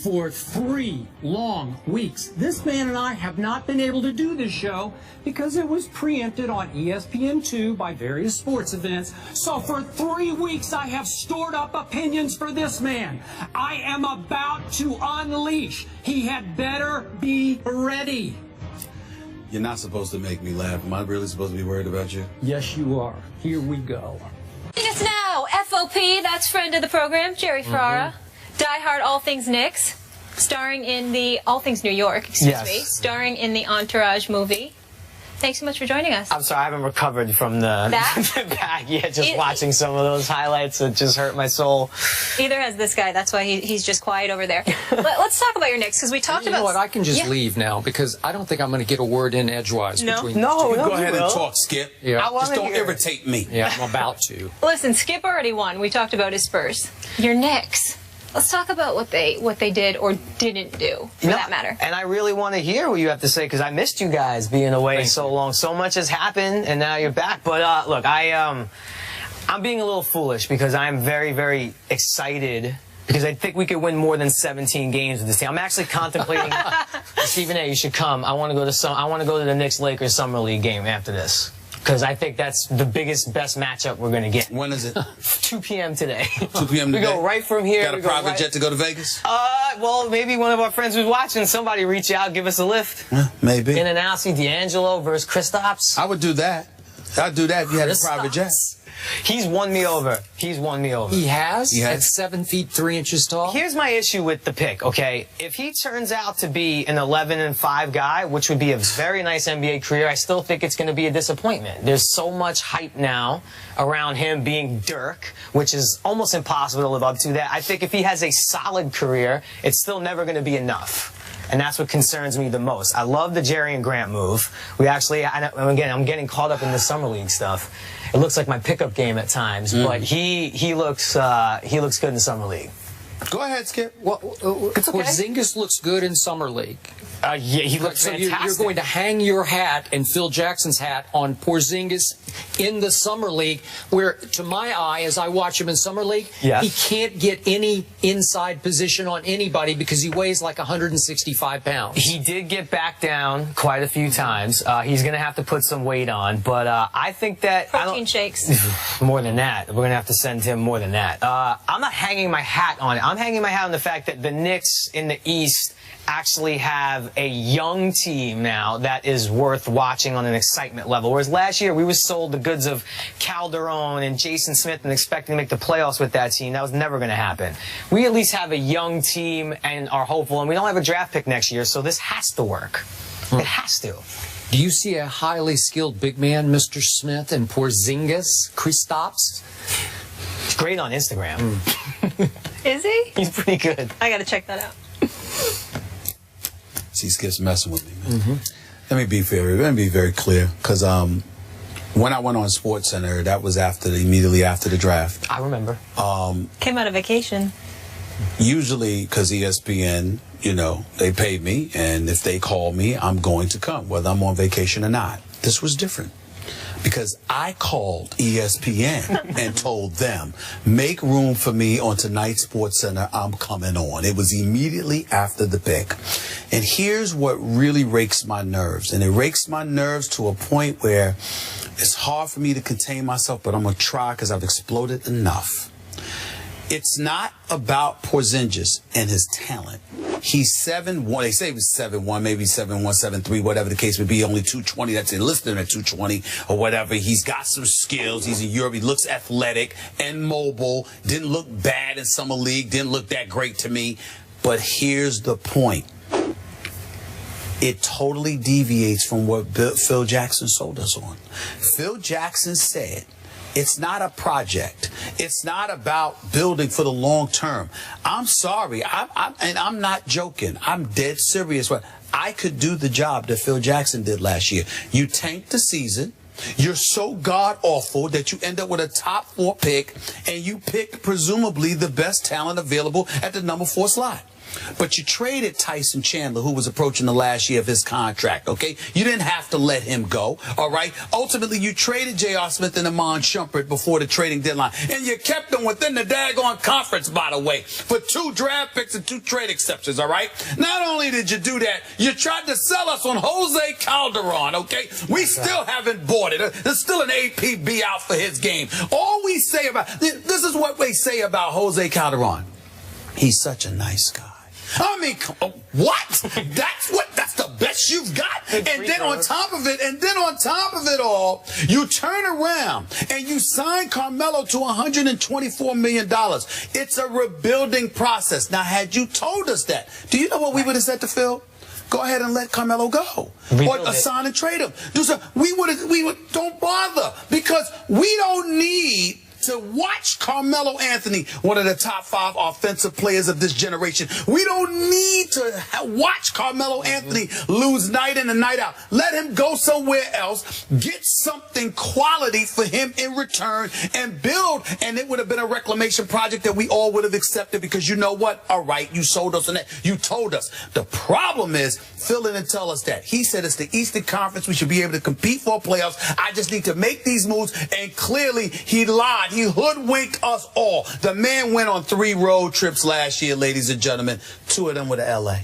For 3 long weeks, this man and I have not been able to do this show because it was preempted on ESPN2 by various sports events. So for 3 weeks, I have stored up opinions for this man. I am about to unleash. He had better be ready. You're not supposed to make me laugh. Am I really supposed to be worried about you? Yes, you are. Here we go. It's now FOP, that's friend of the program, Jerry Ferrara. Die-hard All Things Knicks, starring in the All Things New York, excuse me, starring in the Entourage movie. Thanks so much for joining us. I'm sorry, I haven't recovered from the back yet. Just watching some of those highlights, it just hurt my soul. Either has this guy. That's why he's just quiet over there. Let's talk about your Knicks, because we talked about... You know what? I can just leave now, because I don't think I'm going to get a word in edgewise between No, Go ahead and talk, Skip. Yeah. Just don't irritate me. Yeah, I'm about to. Listen, Skip already won. We talked about his Spurs. Your Knicks. Let's talk about what they did or didn't do, for that matter. And I really want to hear what you have to say, because I missed you guys being away so long. So much has happened, and now you're back. But look, I'm being a little foolish because I'm very, very excited, because I think we could win more than 17 games with this team. I'm actually contemplating. Stephen A., you should come. I want to go to the Knicks-Lakers Summer League game after this, because I think that's the biggest, best matchup we're going to get. When is it? 2 p.m. today. 2 p.m. today? We go right from here. Got a private jet to go to Vegas? Well, maybe one of our friends who's watching, somebody reach out, give us a lift. Maybe. In and out, see D'Angelo versus Kristaps. I would do that. I'd do that if you had a private jet. He's won me over. He's won me over. He has? He has. At 7 feet 3 inches tall? Here's my issue with the pick, okay? If he turns out to be an 11-5 guy, which would be a very nice NBA career, I still think it's going to be a disappointment. There's so much hype now around him being Dirk, which is almost impossible to live up to that. I think if he has a solid career, it's still never going to be enough. And that's what concerns me the most. I love the Jerry and Grant move. We actually, and again, I'm getting caught up in the summer league stuff. It looks like my pickup game at times, but he looks good in the summer league. Go ahead, Skip. Well, Porzingis looks good in summer league. Yeah, he looks fantastic. You're going to hang your hat and Phil Jackson's hat on Porzingis in the summer league, where, to my eye, as I watch him in summer league, he can't get any inside position on anybody because he weighs like 165 pounds. He did get back down quite a few times. He's going to have to put some weight on, but I think that... Protein shakes. More than that. We're going to have to send him more than that. I'm not hanging my hat on it. I'm hanging my hat on the fact that the Knicks in the East actually have a young team now that is worth watching on an excitement level. Whereas last year we were sold the goods of Calderon and Jason Smith and expecting to make the playoffs with that team. That was never going to happen. We at least have a young team and are hopeful, and we don't have a draft pick next year, so this has to work. It has to. Do you see a highly skilled big man, Mr. Smith, and Porzingis, Kristaps? He's great on Instagram. Is he? He's pretty good. I got to check that out. See, Skip's messing with me, man. Let me be fair. Let me be very clear, because when I went on SportsCenter, that was immediately after the draft. I remember. Came out of vacation. Usually, because ESPN, they paid me, and if they call me, I'm going to come, whether I'm on vacation or not. This was different, because I called ESPN and told them, make room for me on tonight's SportsCenter, I'm coming on. It was immediately after the pick. And here's what really rakes my nerves. And it rakes my nerves to a point where it's hard for me to contain myself, but I'm going to try because I've exploded enough. It's not about Porzingis and his talent. He's 7'1". They say he was 7'1", maybe 7'1", 7'3", whatever the case would be. Only 220. That's enlisted at 220 or whatever. He's got some skills. He's in Europe. He looks athletic and mobile. Didn't look bad in summer league. Didn't look that great to me. But here's the point. It totally deviates from what Phil Jackson sold us on. Phil Jackson said, it's not a project. It's not about building for the long term. I'm sorry, and I'm not joking. I'm dead serious. I could do the job that Phil Jackson did last year. You tanked the season. You're so god-awful that you end up with a top 4 pick, and you pick presumably the best talent available at the number 4 slot. But you traded Tyson Chandler, who was approaching the last year of his contract, okay? You didn't have to let him go, all right? Ultimately, you traded J.R. Smith and Amon Shumpert before the trading deadline. And you kept them within the daggone conference, by the way, for 2 draft picks and 2 trade exceptions, all right? Not only did you do that, you tried to sell us on Jose Calderon, okay? We still haven't bought it. There's still an APB out for his game. All we say about, this is what we say about Jose Calderon. He's such a nice guy. I mean, what? That's the best you've got? And then on top of it all, you turn around and you sign Carmelo to $124 million. It's a rebuilding process. Now, had you told us that, do you know what we would have said to Phil? Go ahead and let Carmelo go. Or sign and trade him. Don't bother, because we don't need to watch Carmelo Anthony, one of the top 5 offensive players of this generation. We don't need to watch Carmelo Anthony lose night in and night out. Let him go somewhere else, get something quality for him in return, and build. And it would have been a reclamation project that we all would have accepted, because you know what? All right, you sold us on that. You told us. The problem is, Phil didn't tell us that. He said it's the Eastern Conference. We should be able to compete for playoffs. I just need to make these moves. And clearly, he lied. He hoodwinked us all. The man went on 3 road trips last year, ladies and gentlemen. 2 of them were to L.A.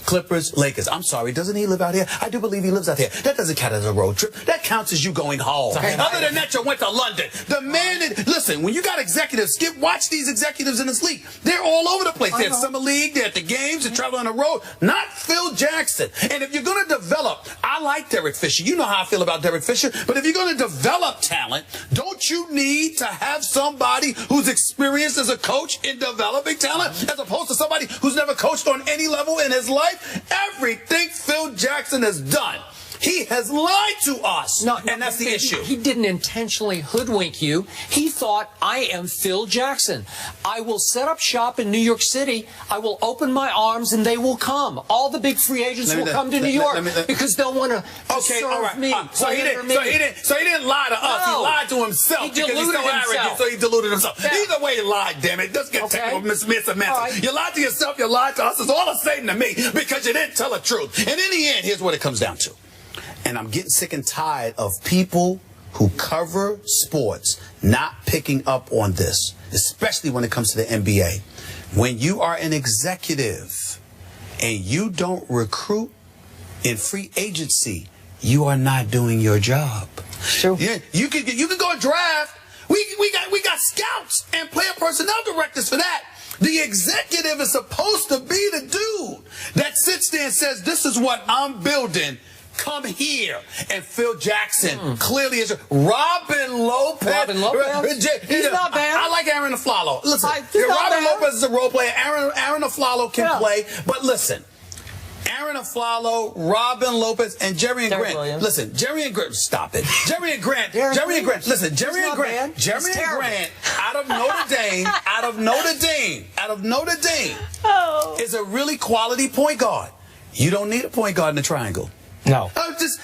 Clippers, Lakers. I'm sorry, doesn't he live out here? I do believe he lives out here. That doesn't count as a road trip. That counts as you going home. Other than that, you went to London. The man, listen, when you got executives, watch these executives in this league. They're all over the place. They're at Summer League, they're at the games, they travel on the road. Not Phil Jackson. And if you're going to develop, I like Derek Fisher. You know how I feel about Derek Fisher. But if you're going to develop talent, don't you need to have somebody who's experienced as a coach in developing talent, as opposed to somebody who's never coached on any level in his life? Everything Phil Jackson has done, he has lied to us. And that's the issue. He didn't intentionally hoodwink you. He thought, I am Phil Jackson. I will set up shop in New York City. I will open my arms and they will come. All the big free agents will come to New York because they'll want to serve me. So he didn't lie to us. No. He lied to himself. He deluded because he's so himself. arrogant, so he deluded himself. Yeah. Either way, you lied, damn it. Let's get technical, Miss Samantha. Right. You lied to yourself, you lied to us. It's all the same to me, because you didn't tell the truth. And in the end, here's what it comes down to. And I'm getting sick and tired of people who cover sports not picking up on this, especially when it comes to the NBA. When you are an executive and you don't recruit in free agency, you are not doing your job. True. Yeah, you can go and draft. We got scouts and player personnel directors for that. The executive is supposed to be the dude that sits there and says, this is what I'm building. Come here. And Phil Jackson clearly is. Robin Lopez. He's not bad. I like Aaron Aflalo. Listen, Robin Lopez is a role player. Aaron Aflalo can play. But listen, Aaron Aflalo, Robin Lopez, and Jerry and Grant. Williams. Listen, Jerry and Grant. Stop it. Jerry and Grant. Listen, Jerry and Grant. Jerry and Grant out of Notre Dame, is a really quality point guard. You don't need a point guard in the triangle. No. Just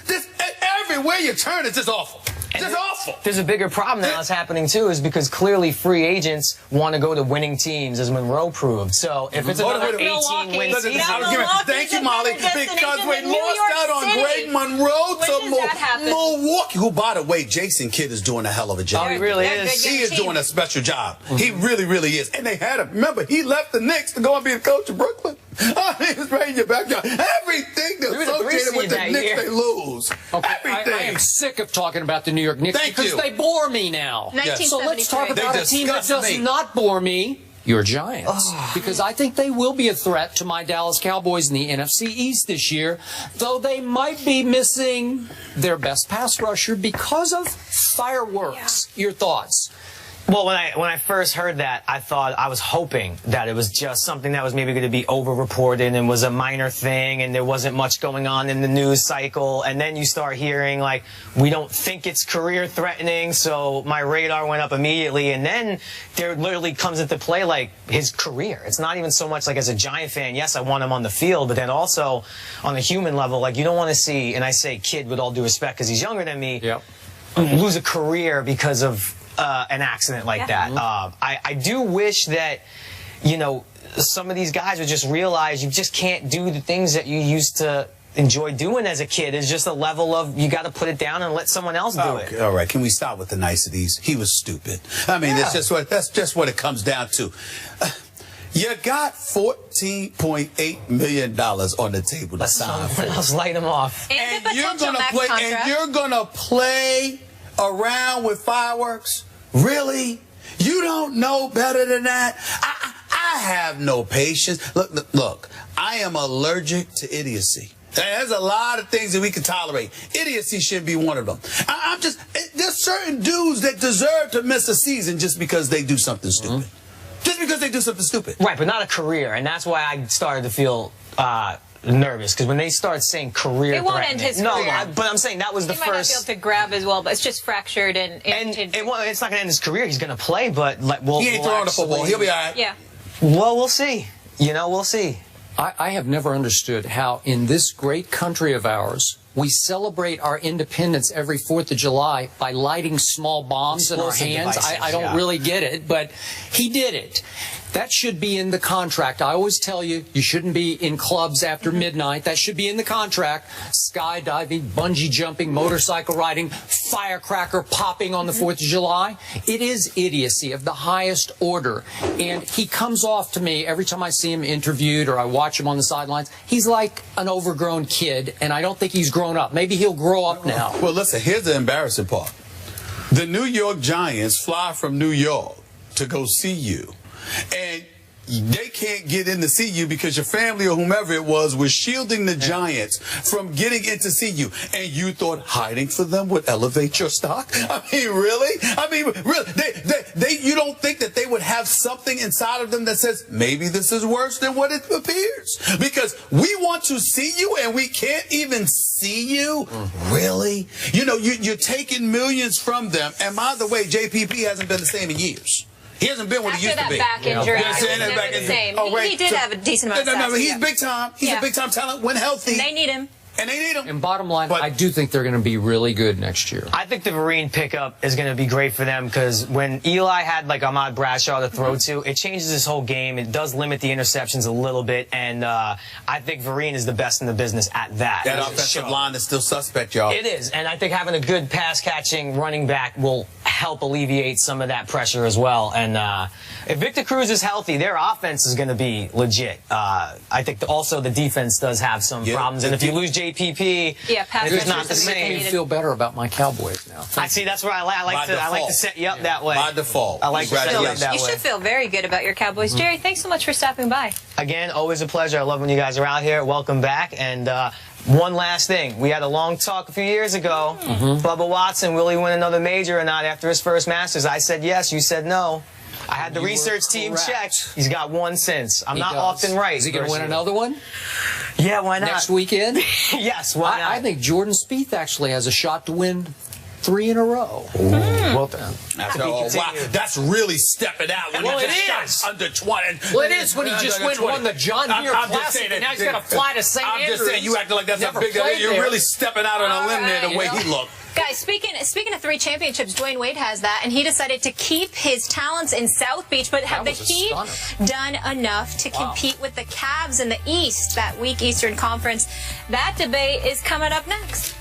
everywhere you turn, it's just awful. Just awful. There's a bigger problem now that's happening too, is because clearly free agents want to go to winning teams, as Monroe proved. So if it's another 18-win season, thank you, Molly, because we lost out on Greg Monroe to Milwaukee, who, by the way, Jason Kidd is doing a hell of a job. Oh, he really is. He is doing a special job. He really, really is. And they had him. Remember, he left the Knicks to go and be the coach of Brooklyn. He was right in your backyard. Everything that's associated with the Knicks, they lose. Okay, Everything. I am sick of talking about the New York Knicks because they bore me now. So let's talk about a team that does not bore me. Your Giants. Because I think they will be a threat to my Dallas Cowboys in the NFC East this year, though they might be missing their best pass rusher because of fireworks. Your thoughts? Well, when I first heard that, I was hoping that it was just something that was maybe going to be over-reported and was a minor thing and there wasn't much going on in the news cycle. And then you start hearing, like, we don't think it's career-threatening, so my radar went up immediately. And then there literally comes into play, like, his career. It's not even so much like as a Giant fan, yes, I want him on the field, but then also on the human level, like, you don't want to see, and I say kid with all due respect because he's younger than me, lose a career because of an accident like that. I do wish that, you know, some of these guys would just realize you just can't do the things that you used to enjoy doing as a kid. It's just a level of you got to put it down and let someone else do it. All right, can we stop with the niceties? He was stupid. I mean, that's just what it comes down to. You got $14.8 million on the table to sign for. Let's light him off. And you're gonna play around with fireworks? Really? You don't know better than that? I have no patience. Look, I am allergic to idiocy. There's a lot of things that we can tolerate. Idiocy shouldn't be one of them. There's certain dudes that deserve to miss a season just because they do something stupid. Just because they do something stupid. Right, but not a career. And that's why I started to feel nervous. Because when they start saying career it won't end his career. No, but I'm saying that was the he might not be able to grab as well, but it's just fractured and it's not going to end his career. He's going to play, but he ain't throwing the football. He'll be all right. Yeah. Well, we'll see. You know, we'll see. I have never understood how in this great country of ours we celebrate our independence every 4th of July by lighting small bombs in our hands. I don't really get it, but he did it. That should be in the contract. I always tell you, you shouldn't be in clubs after midnight. That should be in the contract. Skydiving, bungee jumping, motorcycle riding, firecracker popping on the 4th of July. It is idiocy of the highest order. And he comes off to me every time I see him interviewed or I watch him on the sidelines. He's like an overgrown kid, and I don't think he's grown up. Maybe he'll grow up now. Well, listen, here's the embarrassing part. The New York Giants fly from New York to go see you. And they can't get in to see you because your family or whomever it was shielding the Giants from getting in to see you. And you thought hiding for them would elevate your stock? I mean, really? I mean, really? You don't think that they would have something inside of them that says, maybe this is worse than what it appears? Because we want to see you and we can't even see you? Really? You know, you're taking millions from them. And by the way, JPP hasn't been the same in years. He hasn't been what he used to be. After that back injury, it was never the same. Oh, right. He did have a decent amount of No, he's big time. He's a big time talent when healthy. And they need him. And bottom line, I do think they're going to be really good next year. I think the Vereen pickup is going to be great for them because when Eli had like Ahmad Bradshaw to throw to, it changes his whole game. It does limit the interceptions a little bit, and I think Vereen is the best in the business at that. That offensive line is still suspect, y'all. It is, and I think having a good pass-catching running back will help alleviate some of that pressure as well. And if Victor Cruz is healthy, their offense is going to be legit. I think also the defense does have some problems, and if you lose JPP, it's not the same. Making me feel better about my Cowboys now. I see. That's where I like to set you up that way. By default. I like to set you up that way. You should feel very good about your Cowboys. Jerry, thanks so much for stopping by. Again, always a pleasure. I love when you guys are out here. Welcome back. And one last thing. We had a long talk a few years ago. Bubba Watson, will he win another major or not after his first Masters? I said yes. You said no. I had the research team check. He's got one since. I'm not often right. Is he going to win another one? Yeah, why not? Next weekend? Yes, why not? I think Jordan Spieth actually has a shot to win 3 in a row. Well, that's really stepping out. When well, you it just is. Under 20. Well, it is when he just won the John Deere Classic, and now he's got to fly to St. Andrews. I'm just saying, you acting like that's a big deal. You're really stepping out on a limb there the way he looked. Guys, speaking of 3 championships, Dwayne Wade has that, and he decided to keep his talents in South Beach, but have the Heat done enough to compete with the Cavs in the East, that weak Eastern Conference? That debate is coming up next.